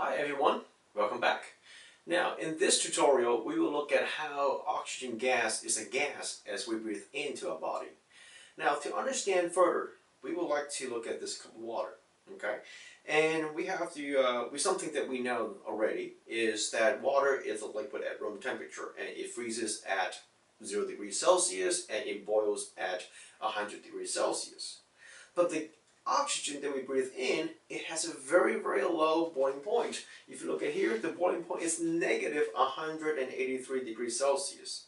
Hi everyone, welcome back. Now in this tutorial we will look at how oxygen gas is a gas as we breathe into our body. Now to understand further, we would like to look at this cup of water, okay? And we have to, something that we know already is that water is a liquid at room temperature and it freezes at 0 degrees Celsius and it boils at 100 degrees Celsius. But the oxygen that we breathe in, it has a very, very low boiling point. If you look at here, the boiling point is negative 183 degrees Celsius.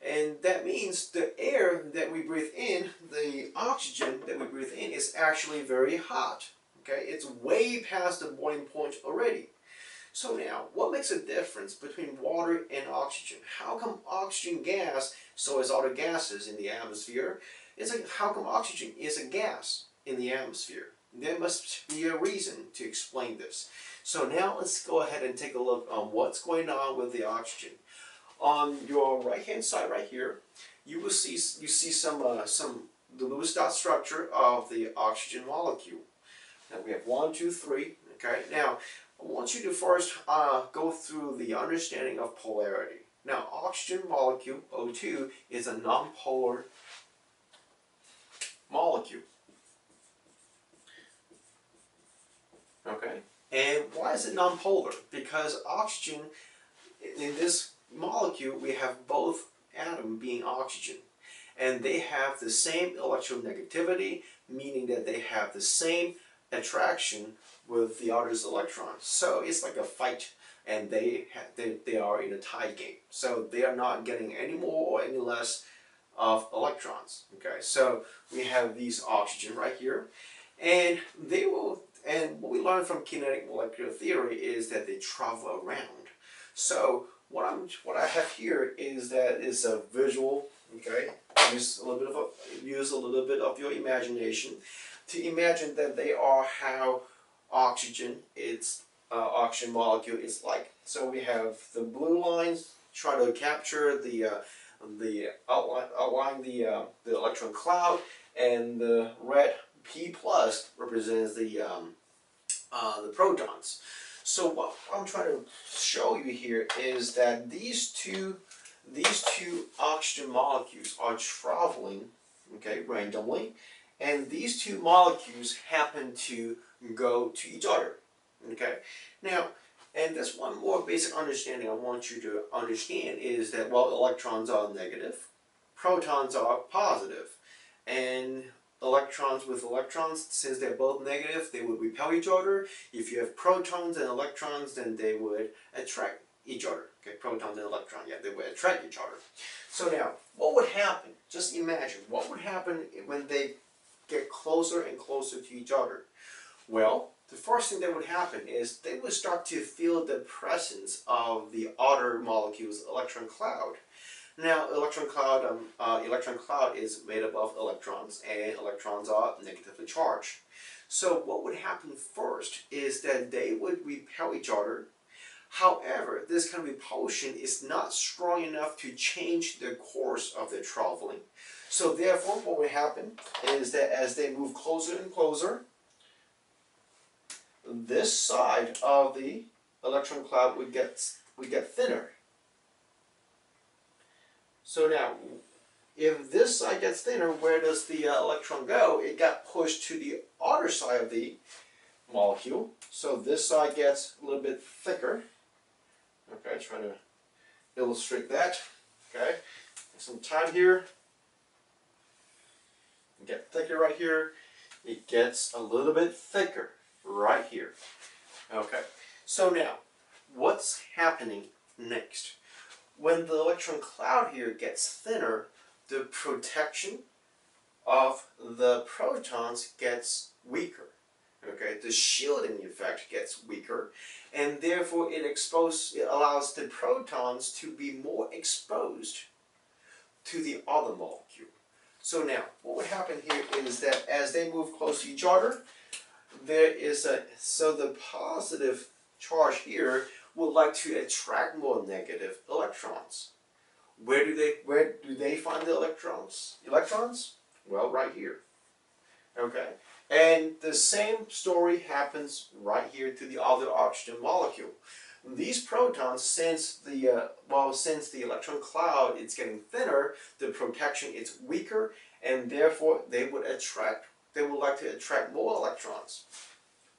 And that means the air that we breathe in, the oxygen that we breathe in is actually very hot. Okay, it's way past the boiling point already. So now, what makes a difference between water and oxygen? How come oxygen gas, so as other gases in the atmosphere, how come oxygen is a gas in the atmosphere? There must be a reason to explain this. So now let's go ahead and take a look on what's going on with the oxygen. On your right hand side right here, you see the loose dot structure of the oxygen molecule. Now we have 1, 2, 3. Okay. Now I want you to first go through the understanding of polarity. Now oxygen molecule O2 is a nonpolar molecule. Okay, and why is it nonpolar? Because oxygen, in this molecule, we have both atoms being oxygen, and they have the same electronegativity, meaning that they have the same attraction with the other's electrons. So it's like a fight, and they are in a tie game. So they are not getting any more or any less of electrons. Okay, so we have these oxygen right here, and they will. And what we learn from kinetic molecular theory is that they travel around. So what I have here is that it's a visual. Okay, use a little bit of your imagination to imagine that they are how oxygen molecule is like. So we have the blue lines try to capture the outline the electron cloud, and the red P plus represents the protons. So what I'm trying to show you here is that these two oxygen molecules are traveling, okay, randomly, and these two molecules happen to go to each other. Okay, now. And that's one more basic understanding I want you to understand is that while electrons are negative, protons are positive. And electrons with electrons, since they're both negative, they would repel each other. If you have protons and electrons, then they would attract each other. Okay, protons and electrons, yeah, they would attract each other. So now, what would happen? Just imagine, what would happen when they get closer and closer to each other? Well, the first thing that would happen is they would start to feel the presence of the other molecule's electron cloud. Now, electron cloud is made up of electrons, and electrons are negatively charged. So what would happen first is that they would repel each other. However, this kind of repulsion is not strong enough to change the course of their traveling. So therefore, what would happen is that as they move closer and closer, this side of the electron cloud would get thinner. So now, if this side gets thinner, where does the electron go? It got pushed to the other side of the molecule. So this side gets a little bit thicker. Okay, trying to illustrate that. Okay, some time here. Get thicker right here. It gets a little bit thicker right here. Okay, so now, what's happening next? When the electron cloud here gets thinner, the protection of the protons gets weaker. Okay, the shielding effect gets weaker, and therefore it allows the protons to be more exposed to the other molecule. So now, what would happen here is that as they move close to each other, so the positive charge here would like to attract more negative electrons. Where do they find the electrons? Well, right here. Okay, and the same story happens right here to the other oxygen molecule. These protons, since the electron cloud is getting thinner, the protection is weaker, and therefore they would like to attract more electrons.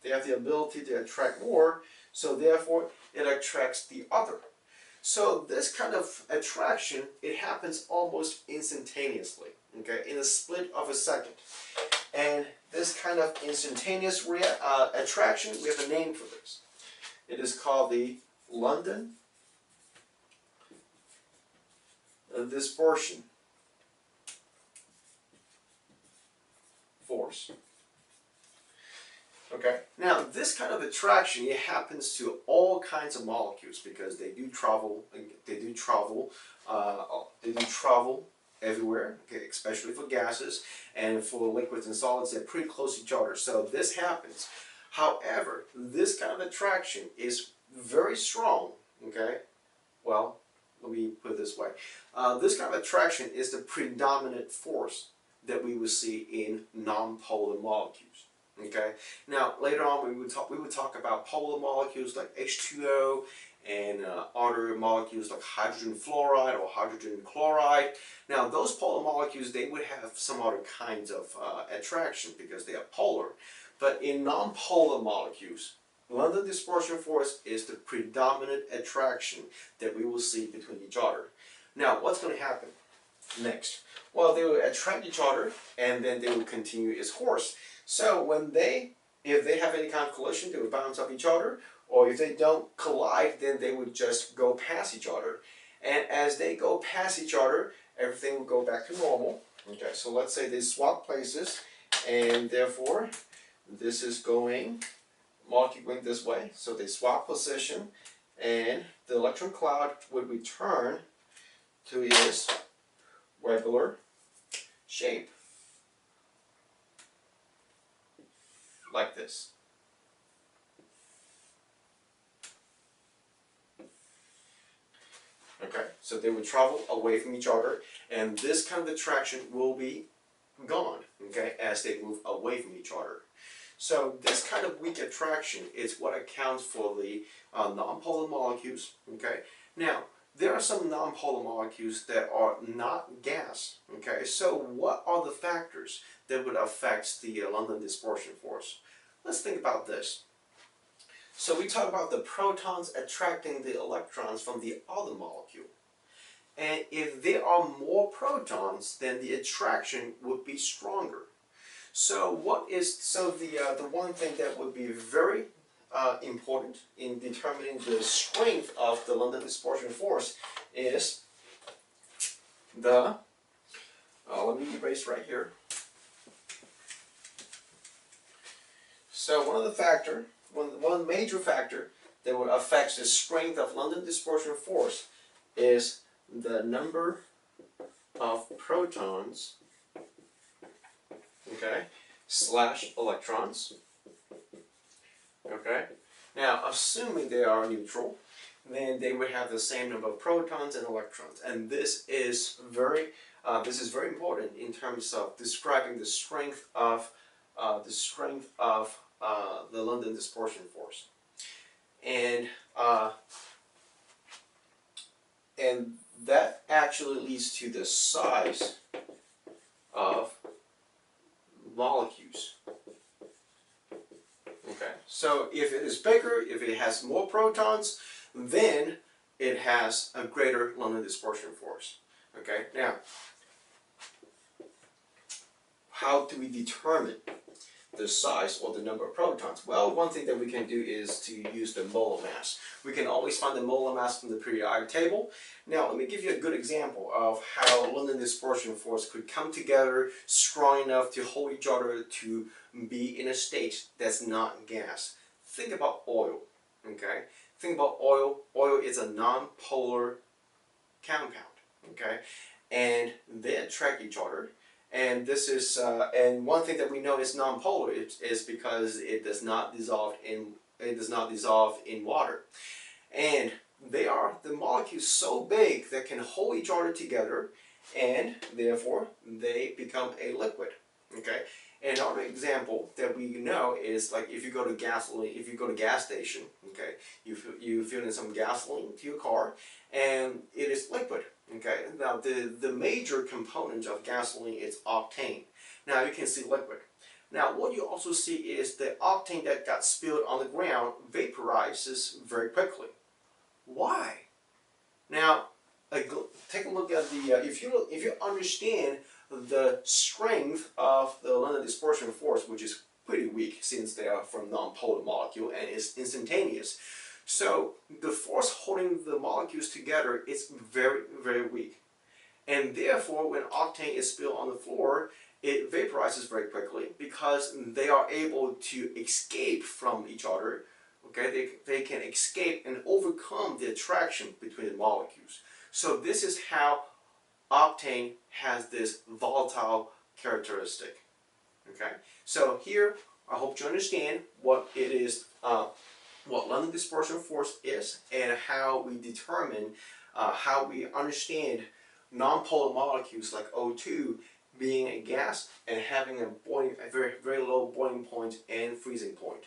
They have the ability to attract more, so therefore it attracts the other. So this kind of attraction, it happens almost instantaneously, okay, in a split of a second. And this kind of instantaneous attraction, we have a name for this. It is called the London dispersion force. Okay. Now, this kind of attraction, it happens to all kinds of molecules because they do travel. They do travel everywhere. Okay, especially for gases, and for liquids and solids, they're pretty close to each other. So this happens. However, this kind of attraction is very strong. Okay. Well, let me put it this way. This kind of attraction is the predominant force that we will see in nonpolar molecules. Okay. Now later on we would talk about polar molecules like H2O and other molecules like hydrogen fluoride or hydrogen chloride. Now those polar molecules, they would have some other kinds of attraction because they are polar. But in nonpolar molecules, London dispersion force is the predominant attraction that we will see between each other. Now what's going to happen next? Well, they will attract each other and then they will continue its course. So if they have any kind of collision, they will bounce off each other, or if they don't collide, then they would just go past each other. And as they go past each other, everything will go back to normal. Okay, so let's say they swap places, and therefore this is going, molecule going this way. So they swap position, and the electron cloud would return to its regular shape, like this. Okay, so they would travel away from each other, and this kind of attraction will be gone, okay, as they move away from each other. So this kind of weak attraction is what accounts for the nonpolar molecules, okay. Now, there are some nonpolar molecules that are not gas, okay. So what are the factors that would affect the London dispersion force? Let's think about this. So we talk about the protons attracting the electrons from the other molecule. And if there are more protons, then the attraction would be stronger. So the one thing that would be very important in determining the strength of the London dispersion force is the, let me erase right here. So one major factor that would affect the strength of London dispersion force is the number of protons, okay, / electrons. Okay. Now, assuming they are neutral, then they would have the same number of protons and electrons, and this is very important in terms of describing the strength of the London dispersion force, and that actually leads to the size of molecules. Okay, so if it is bigger, if it has more protons, then it has a greater London dispersion force. Okay, now, how do we determine the size or the number of protons? Well, one thing that we can do is to use the molar mass. We can always find the molar mass from the periodic table. Now, let me give you a good example of how London dispersion force could come together strong enough to hold each other to be in a state that's not gas. Think about oil, okay? Think about oil. Oil is a non-polar compound, okay? And they attract each other. And this is, and one thing that we know is non-polar is because it does not dissolve in water. And the molecules so big that can hold each other together, and therefore they become a liquid. Okay, and another example that we know is like if you go to gas station, okay, you fill in some gasoline to your car, and it is liquid. Okay, now the major component of gasoline is octane. Now you can see liquid. Now what you also see is the octane that got spilled on the ground vaporizes very quickly. Why? Now, take a look at the if you understand the strength of the London dispersion force, which is pretty weak since they are from non-polar molecule and is instantaneous. So the force holding the molecules together is very, very weak. And therefore, when octane is spilled on the floor, it vaporizes very quickly because they are able to escape from each other. Okay, they can escape and overcome the attraction between the molecules. So this is how octane has this volatile characteristic. Okay, so here I hope you understand what it is, what London dispersion force is, and how we determine, how we understand non-polar molecules like O2 being a gas and having a very, very low boiling point and freezing point.